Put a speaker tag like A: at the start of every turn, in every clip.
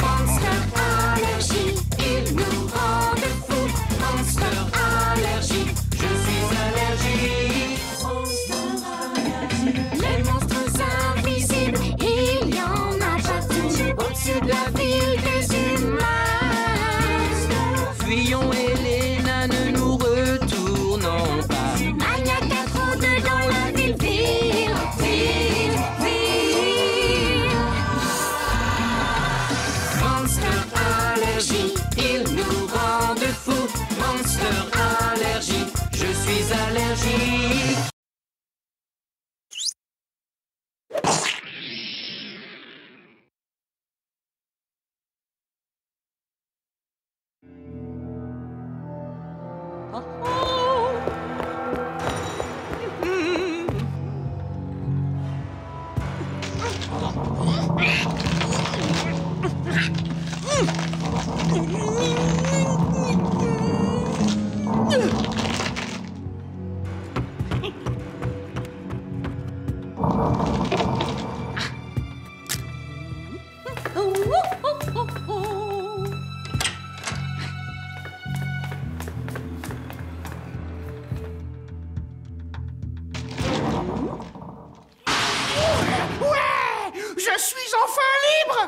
A: Monster Allergie, il nous rend fous. Monster Allergie, je suis allergique. Monster Allergie, les monstres invisibles, il y en a partout. Au-dessus de la ville des humains.
B: Fuyons, Elena, ne nous retournons pas.
A: Maniaque à trop dedans la ville, ville, ville, ville. Monster Allergie,
B: Ils nous rendent fous. Monster Allergie, je suis allergique.
C: Je suis enfin libre!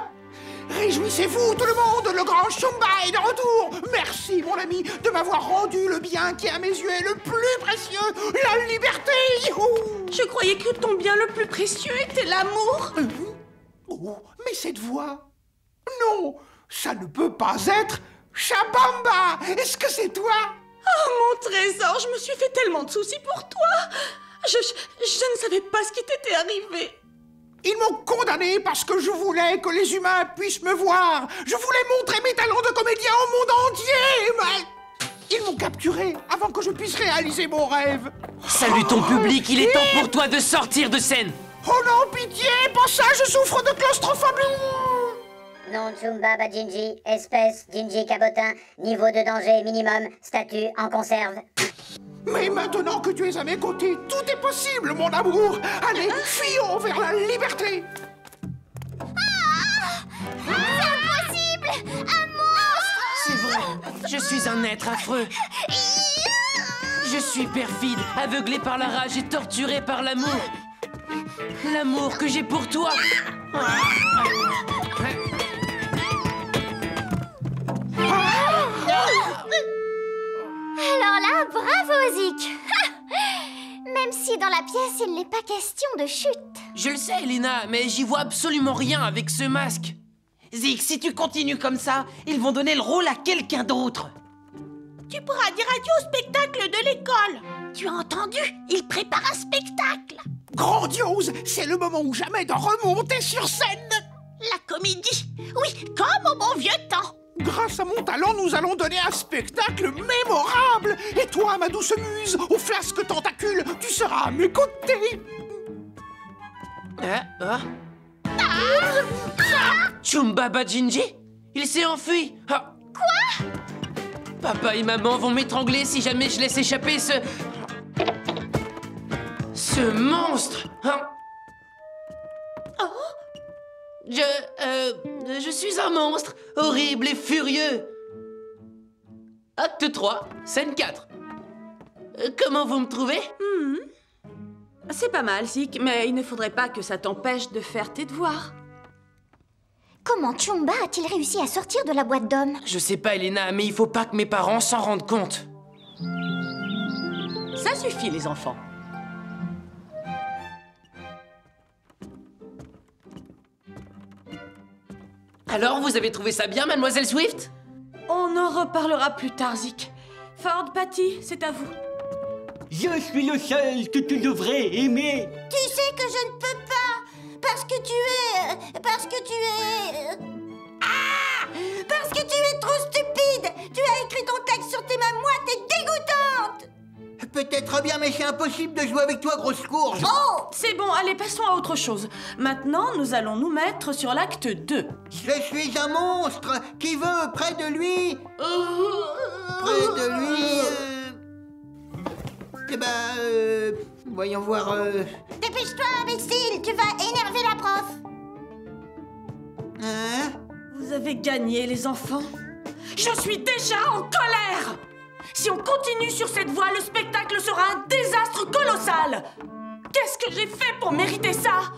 C: Réjouissez-vous tout le monde, le grand Chumba est de retour! Merci mon ami de m'avoir rendu le bien qui à mes yeux est le plus précieux, la liberté! Youhou!
D: Je croyais que ton bien le plus précieux était l'amour.
C: Oh, mais cette voix? Non, ça ne peut pas être Chabamba! Est-ce que c'est toi?
D: Oh mon trésor, je me suis fait tellement de soucis pour toi. Je ne savais pas ce qui t'était arrivé.
C: Ils m'ont condamné parce que je voulais que les humains puissent me voir. Je voulais montrer mes talents de comédien au monde entier, mais ils m'ont capturé avant que je puisse réaliser mon rêve.
B: Salut ton public, il est temps pour toi de sortir de scène.
C: Oh non, pitié, pas ça, je souffre de claustrophobie.
E: Nom Chumba Bajinji, espèce Ginji Cabotin, niveau de danger minimum, statut en conserve.
C: Mais maintenant que tu es à mes côtés, tout est possible, mon amour. Allez, fuyons vers la liberté.
A: c'est impossible! Un monstre!
B: C'est vrai, je suis un être affreux. Je suis perfide, aveuglé par la rage et torturé par l'amour. L'amour que j'ai pour toi.
A: Alors là, bravo Zik! Même si dans la pièce, il n'est pas question de chute.
B: Je le sais, Elena, mais j'y vois absolument rien avec ce masque. Zik, si tu continues comme ça, ils vont donner le rôle à quelqu'un d'autre.
D: Tu pourras dire adieu au spectacle de l'école.
A: Tu as entendu? Il prépare un spectacle.
C: Grandiose, c'est le moment ou jamais de remonter sur scène.
D: La comédie. Oui, comme au bon vieux temps.
C: Grâce à mon talent, nous allons donner un spectacle mémorable. Et toi, ma douce muse, au flasque tentacule, tu seras à mes côtés.
B: Chumba Bajinji? Il s'est enfui. Ah.
A: Quoi?
B: Papa et maman vont m'étrangler si jamais je laisse échapper ce monstre. Hein? Je suis un monstre, horrible et furieux. Acte 3, scène 4. Comment vous me trouvez?
D: C'est pas mal, Zik, mais il ne faudrait pas que ça t'empêche de faire tes devoirs.
A: Comment Chumba a-t-il réussi à sortir de la boîte d'hommes?
B: Je sais pas, Elena, mais il faut pas que mes parents s'en rendent compte.
D: Ça suffit, les enfants.
B: Alors, vous avez trouvé ça bien, Mademoiselle Swift?
D: On en reparlera plus tard, Zik. Ford, Patty, c'est à vous.
F: Je suis le seul que tu devrais aimer.
A: Tu sais que je ne peux pas, parce que tu es... Parce que tu es trop stupide. Tu as écrit ton texte sur tes mains moites et dégoûtantes.
G: Peut-être bien, mais c'est impossible de jouer avec toi, grosse courge.
A: Oh!
D: C'est bon, allez, passons à autre chose. Maintenant, nous allons nous mettre sur l'acte 2.
G: Je suis un monstre qui veut près de lui. Près de lui. Voyons voir.
A: Dépêche-toi, imbécile, tu vas énerver la prof.
G: Hein?
D: Vous avez gagné, les enfants. Je suis déjà en colère. Si on continue sur cette voie, le spectacle sera un désastre colossal. Qu'est-ce que j'ai fait pour mériter ça?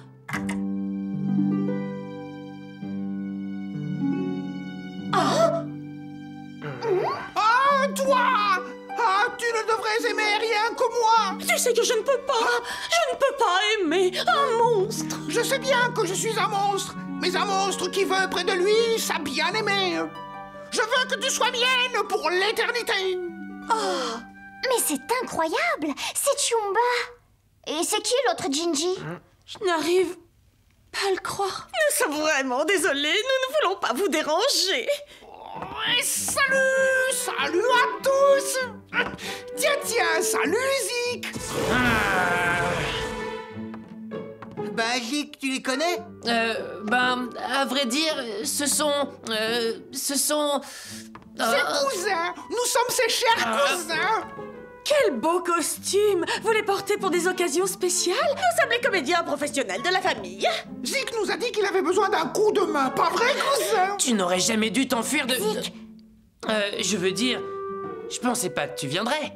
C: Ah, toi! Ah, tu ne devrais aimer rien que moi!
D: Tu sais que je ne peux pas. Je ne peux pas aimer un monstre.
C: Je sais bien que je suis un monstre, mais un monstre qui veut près de lui sa bien-aimée. Je veux que tu sois mienne pour l'éternité.
A: Mais c'est incroyable! C'est Chumba! Et c'est qui l'autre Gingy?
D: Je n'arrive pas à le croire. Nous sommes vraiment désolés. Nous ne voulons pas vous déranger.
C: Et salut! Salut à tous! Tiens, salut Zik!
G: Bah, Zik, tu les connais?
B: À vrai dire, ce sont...
C: Ses cousins! Nous sommes ses chers cousins!
D: Quel beau costume! Vous les portez pour des occasions spéciales? Nous sommes les comédiens professionnels de la famille.
C: Zik nous a dit qu'il avait besoin d'un coup de main, pas vrai, cousin?
B: Tu n'aurais jamais dû t'enfuir de...
A: Zik.
B: Je veux dire... Je pensais pas que tu viendrais.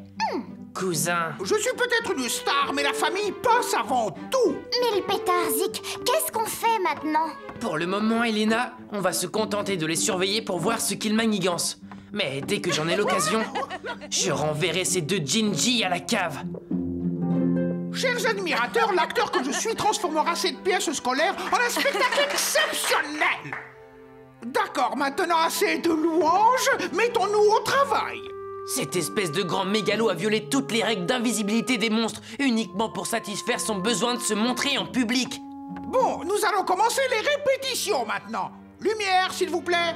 B: Cousin...
C: Je suis peut-être une star, mais la famille passe avant tout!
A: Mais le pétard, Zik, qu'est-ce qu'on fait maintenant?
B: Pour le moment, Elena, on va se contenter de les surveiller pour voir ce qu'ils manigancent. Mais dès que j'en ai l'occasion, je renverrai ces deux Gingy à la cave.
C: Chers admirateurs, l'acteur que je suis transformera cette pièce scolaire en un spectacle exceptionnel! D'accord, maintenant assez de louanges, mettons-nous au travail!
B: Cette espèce de grand mégalo a violé toutes les règles d'invisibilité des monstres, uniquement pour satisfaire son besoin de se montrer en public.
C: Bon, nous allons commencer les répétitions maintenant. Lumière, s'il vous plaît.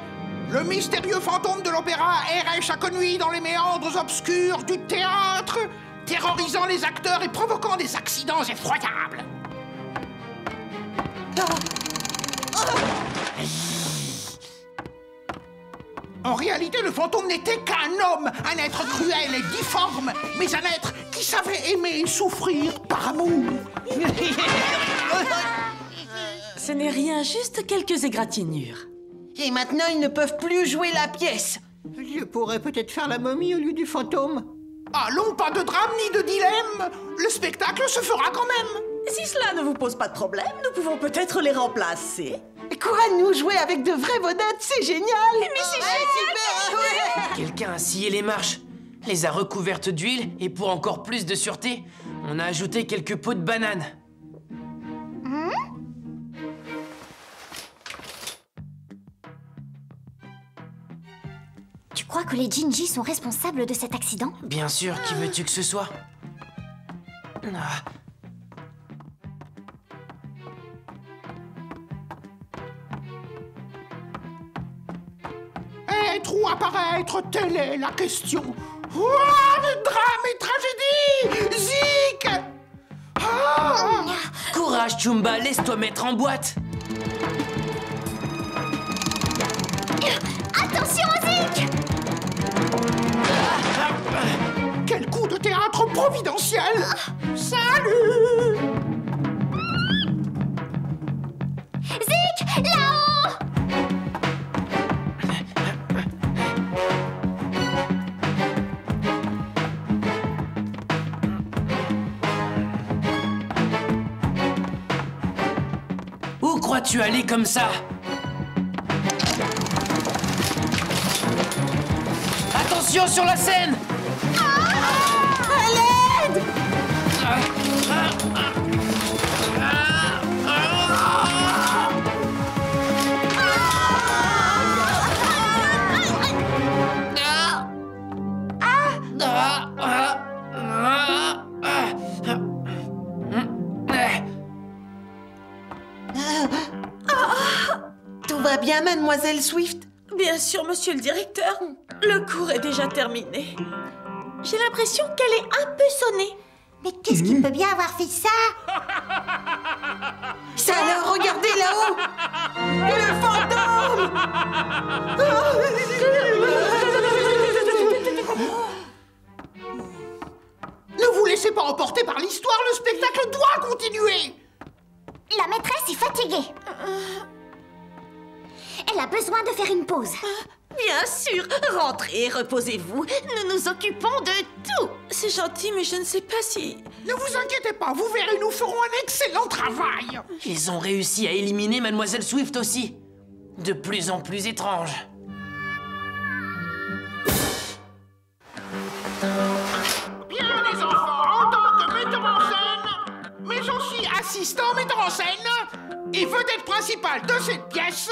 C: Le mystérieux fantôme de l'opéra errait chaque nuit dans les méandres obscurs du théâtre, terrorisant les acteurs et provoquant des accidents effroyables. En réalité, le fantôme n'était qu'un homme, un être cruel et difforme, mais un être qui savait aimer et souffrir par amour.
D: Ce n'est rien, juste quelques égratignures.
H: Et maintenant, ils ne peuvent plus jouer la pièce.
G: Je pourrais peut-être faire la momie au lieu du fantôme.
C: Allons, pas de drame ni de dilemme. Le spectacle se fera quand même.
D: Si cela ne vous pose pas de problème, nous pouvons peut-être les remplacer.
H: Quoi, nous jouer avec de vraies vedettes, c'est génial. Mais c'est génial.
B: Quelqu'un a scié les marches, les a recouvertes d'huile, et pour encore plus de sûreté, on a ajouté quelques pots de bananes.
A: Tu crois que les Gingy sont responsables de cet accident?
B: Bien sûr, qui veux-tu que ce soit?
C: Être ou apparaître, telle est la question. Ouah, de drame et tragédie! Zik! Ah!
B: Courage, Chumba, laisse-toi mettre en boîte.
A: Attention, Zik!
C: Quel coup de théâtre providentiel! Salut!
A: Zik, là-haut!
B: Où crois-tu aller comme ça? Attention sur la scène!
A: À l'aide!
H: Tout va bien, mademoiselle Swift?
D: Bien sûr, monsieur le directeur. Le cours est déjà terminé. J'ai l'impression qu'elle est un peu sonnée.
A: Mais qu'est-ce qui peut bien avoir fait ça?
H: Ça alors, regardez là-haut! Le fantôme!
C: Ne vous laissez pas emporter par l'histoire, le spectacle doit continuer!
A: La maîtresse est fatiguée.
I: Elle a besoin de faire une pause.
D: Bien sûr, rentrez, reposez-vous. Nous nous occupons de tout. C'est gentil, mais je ne sais pas si...
C: Ne vous inquiétez pas, vous verrez, nous ferons un excellent travail.
B: Ils ont réussi à éliminer Mademoiselle Swift aussi. De plus en plus étrange.
C: Bien, les enfants, en tant que metteur en scène, mais aussi assistant metteur en scène et vedette principale de cette pièce,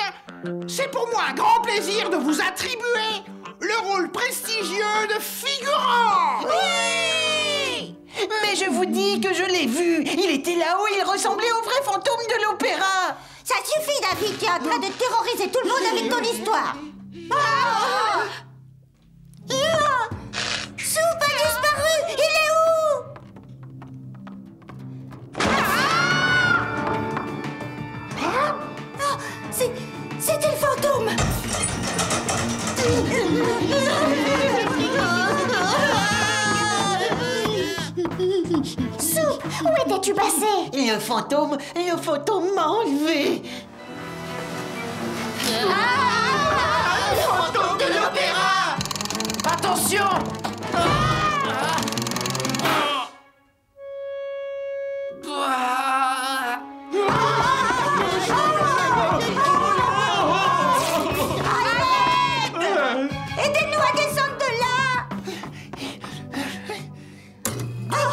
C: c'est pour moi un grand plaisir de vous attribuer le rôle prestigieux de figurant.
H: Oui! Mais je vous dis que je l'ai vu. Il était là-haut et il ressemblait au vrai fantôme de l'opéra.
I: Ça suffit, David, tu es en train de terroriser tout le monde avec ton histoire. Soup a disparu. Il est où? C'était le fantôme. Soup, où étais-tu passé?
H: Le fantôme m'a enlevé.
C: Le fantôme de l'opéra.
B: Attention!
I: Aidez-nous à descendre de là.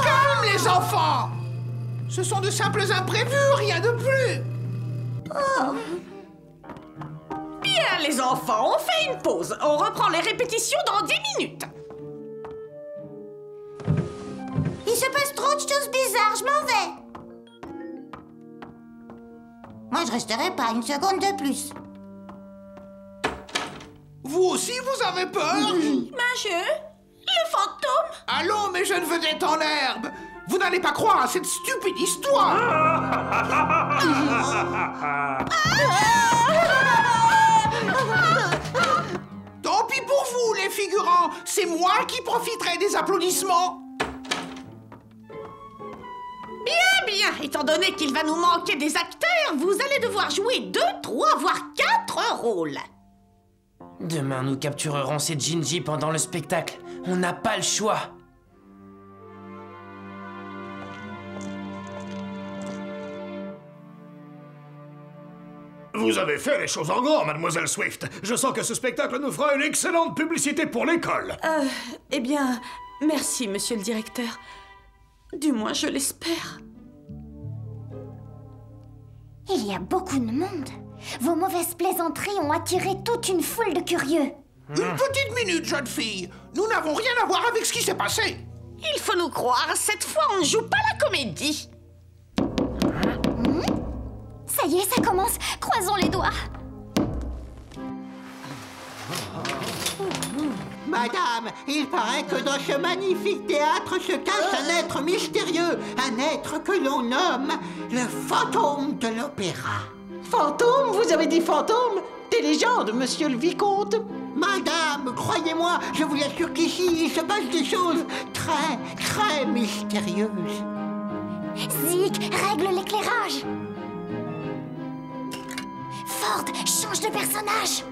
C: Calme, les enfants. Ce sont de simples imprévus, rien de plus.
D: Bien, les enfants, on fait une pause. On reprend les répétitions dans 10 minutes.
I: Il se passe trop de choses bizarres, je m'en vais. Moi, je resterai pas une seconde de plus.
C: Vous aussi, vous avez peur?
D: Monsieur, le fantôme.
C: Allons, mes jeunes vedettes en herbe. Vous n'allez pas croire à cette stupide histoire. Tant pis pour vous, les figurants. C'est moi qui profiterai des applaudissements.
D: Bien, étant donné qu'il va nous manquer des acteurs, vous allez devoir jouer 2, 3, voire 4 rôles.
B: Demain, nous capturerons ces Gingy pendant le spectacle. On n'a pas le choix.
J: Vous avez fait les choses en grand, Mademoiselle Swift. Je sens que ce spectacle nous fera une excellente publicité pour l'école.
D: Eh bien, merci, monsieur le directeur. Du moins, je l'espère.
I: Il y a beaucoup de monde. Vos mauvaises plaisanteries ont attiré toute une foule de curieux.
C: Une petite minute, jeune fille. Nous n'avons rien à voir avec ce qui s'est passé.
D: Il faut nous croire, cette fois, on ne joue pas la comédie.
I: Ça y est, ça commence. Croisons les doigts.
G: Madame, il paraît que dans ce magnifique théâtre se cache un être mystérieux, un être que l'on nomme le fantôme de l'opéra.
H: Fantôme? Vous avez dit fantôme? Des légendes, monsieur le vicomte.
G: Madame, croyez-moi, je vous assure qu'ici, il se passe des choses très, très mystérieuses.
I: Zig, règle l'éclairage. Ford, change de personnage.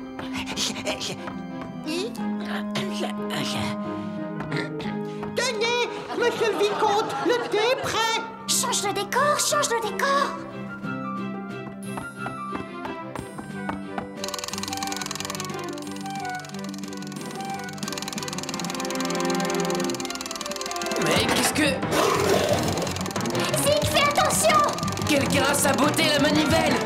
G: Tenez, monsieur le vicomte, le thé est prêt.
I: Change de décor, change de décor.
B: Mais qu'est-ce que...
I: Zig, fais attention.
B: Quelqu'un a saboté la manivelle.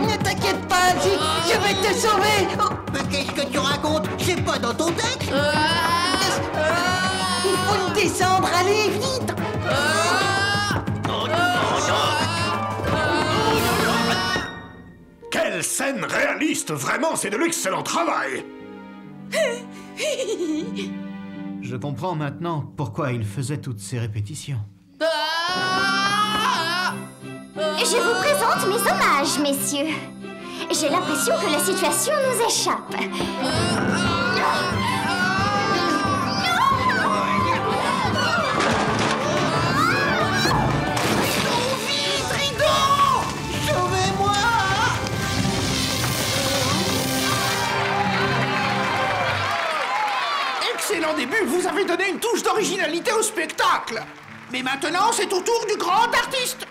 H: Ne t'inquiète pas, Zig, je vais te sauver.
G: Mais qu'est-ce que tu racontes? C'est pas dans ton texte.
H: Il faut descendre, allez, vite.
J: Quelle scène réaliste! Vraiment, c'est de l'excellent travail!
K: Je comprends maintenant pourquoi il faisait toutes ces répétitions.
I: Je vous présente mes hommages, messieurs. J'ai l'impression que la situation nous échappe.
C: Excellent début, vous avez donné une touche d'originalité au spectacle. Mais maintenant, c'est au tour du grand artiste.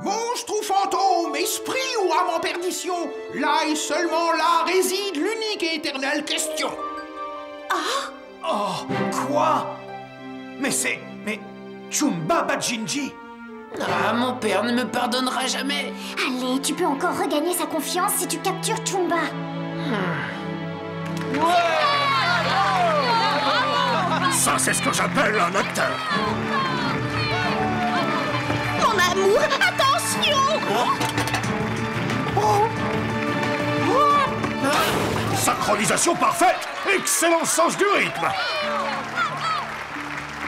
C: Monstre ou fantôme, esprit ou âme en perdition, là et seulement là réside l'unique et éternelle question.
H: Ah!
C: Oh, quoi? Mais c'est... Mais... Chumba Bajinji.
B: Ah, mon père ne me pardonnera jamais.
I: Allez, tu peux encore regagner sa confiance si tu captures Chumba.
J: Ça, c'est ce que j'appelle un acteur.
D: Mon amour, attention!
J: Synchronisation parfaite. Excellent sens du rythme.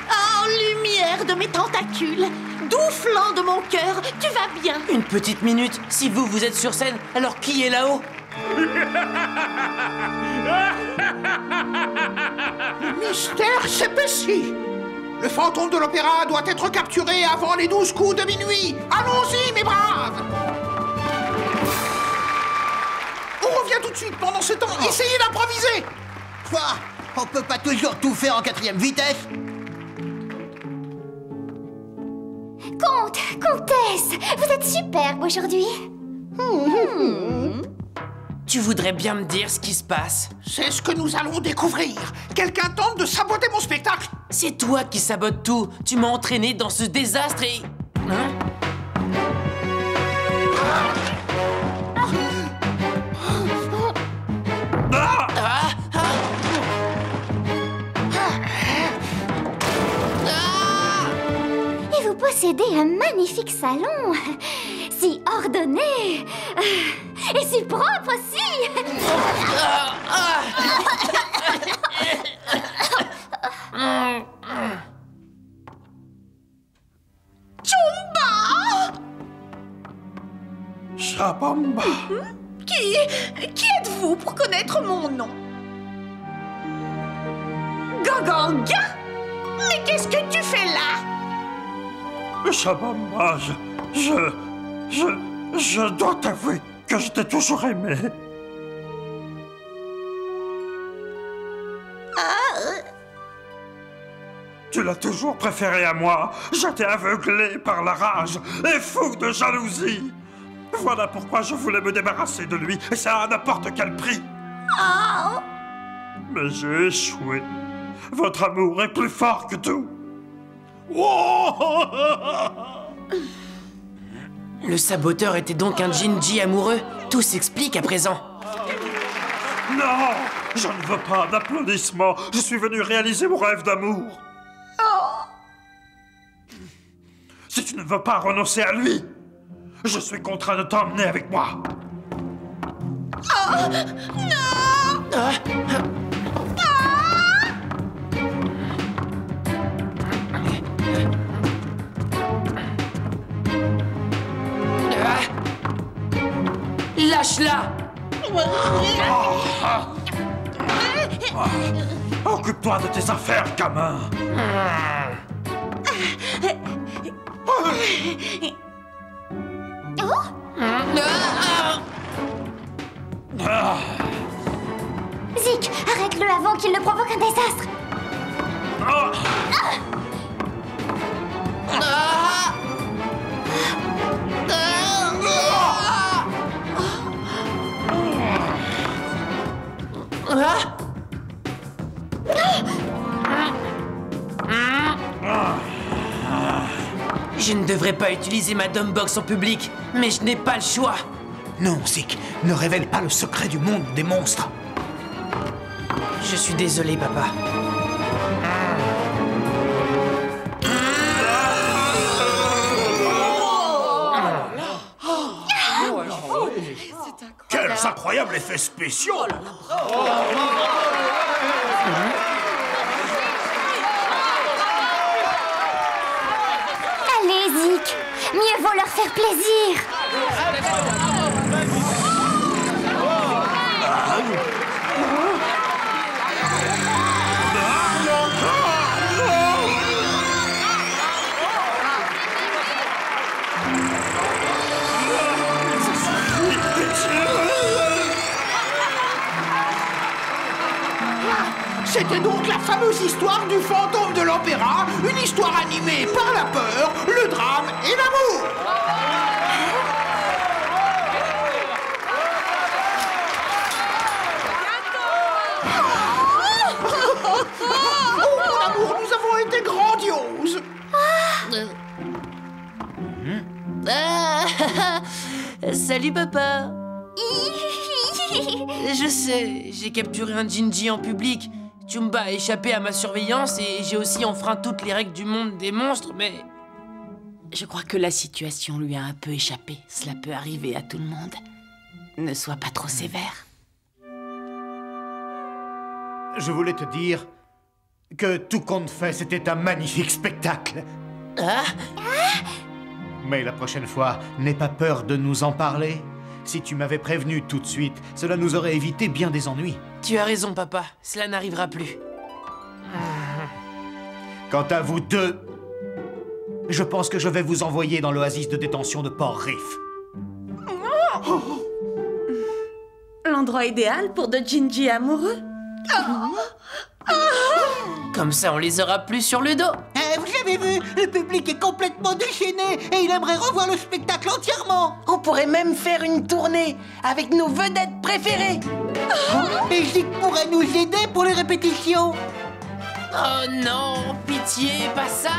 D: Oh, lumière de mes tentacules, doux flanc de mon cœur, tu vas bien?
B: Une petite minute. Si vous êtes sur scène, alors qui est là-haut?
C: Le mystère s'épaissit. Le fantôme de l'opéra doit être capturé avant les 12 coups de minuit. Allons-y, mes braves. On revient tout de suite. Pendant ce temps, essayez d'improviser.
G: Quoi? On peut pas toujours tout faire en 4e vitesse?
I: Comte, comtesse, vous êtes superbe aujourd'hui.
B: Tu voudrais bien me dire ce qui se passe?
C: C'est ce que nous allons découvrir. Quelqu'un tente de saboter mon spectacle.
B: C'est toi qui sabotes tout. Tu m'as entraîné dans ce désastre et... Hein?
I: Et vous possédez un magnifique salon, si ordonné et si propre aussi.
D: Chumba!
C: Shabamba.
D: Qui êtes-vous pour connaître mon nom? Goganga? Mais qu'est-ce que tu fais là?
J: Shabamba, je dois t'avouer que je t'ai toujours aimé. Tu l'as toujours préféré à moi. J'étais aveuglé par la rage et fou de jalousie. Voilà pourquoi je voulais me débarrasser de lui, et ça à n'importe quel prix. Mais j'ai échoué. Votre amour est plus fort que tout.
B: Le saboteur était donc un Jinji amoureux. Tout s'explique à présent.
J: Non, je ne veux pas d'applaudissements. Je suis venu réaliser mon rêve d'amour. Si tu ne veux pas renoncer à lui, je suis contraint de t'emmener avec moi.
B: Lâche-la!
J: Occupe-toi de tes affaires, gamin.
I: Zik, arrête-le avant qu'il ne provoque un désastre.
B: Je ne devrais pas utiliser ma Dumbbox en public, mais je n'ai pas le choix.
C: Non, Zik, ne révèle pas le secret du monde des monstres.
B: Je suis désolé, papa.
J: Quels incroyables effets spéciaux!
I: Allez, Zik, mieux vaut leur faire plaisir.
C: C'était donc la fameuse histoire du fantôme de l'opéra, une histoire animée par la peur, le drame et l'amour. Oh mon amour, nous avons été grandioses.
B: Salut papa. Je sais, j'ai capturé un Gingy en public. Chumba a échappé à ma surveillance et j'ai aussi enfreint toutes les règles du monde des monstres, mais...
D: Je crois que la situation lui a un peu échappé. Cela peut arriver à tout le monde. Ne sois pas trop sévère.
K: Je voulais te dire que tout compte fait, c'était un magnifique spectacle. Mais la prochaine fois, n'aie pas peur de nous en parler. Si tu m'avais prévenu tout de suite, cela nous aurait évité bien des ennuis.
B: Tu as raison, papa. Cela n'arrivera plus.
K: Quant à vous deux, je pense que je vais vous envoyer dans l'oasis de détention de Port-Riff.
D: L'endroit idéal pour de Gingy amoureux.
B: Comme ça, on les aura plus sur le dos.
G: Vous avez vu, le public est complètement déchaîné et il aimerait revoir le spectacle entièrement.
H: On pourrait même faire une tournée avec nos vedettes préférées.
G: Et Zik pourrait nous aider pour les répétitions.
B: Oh non, pitié, pas ça.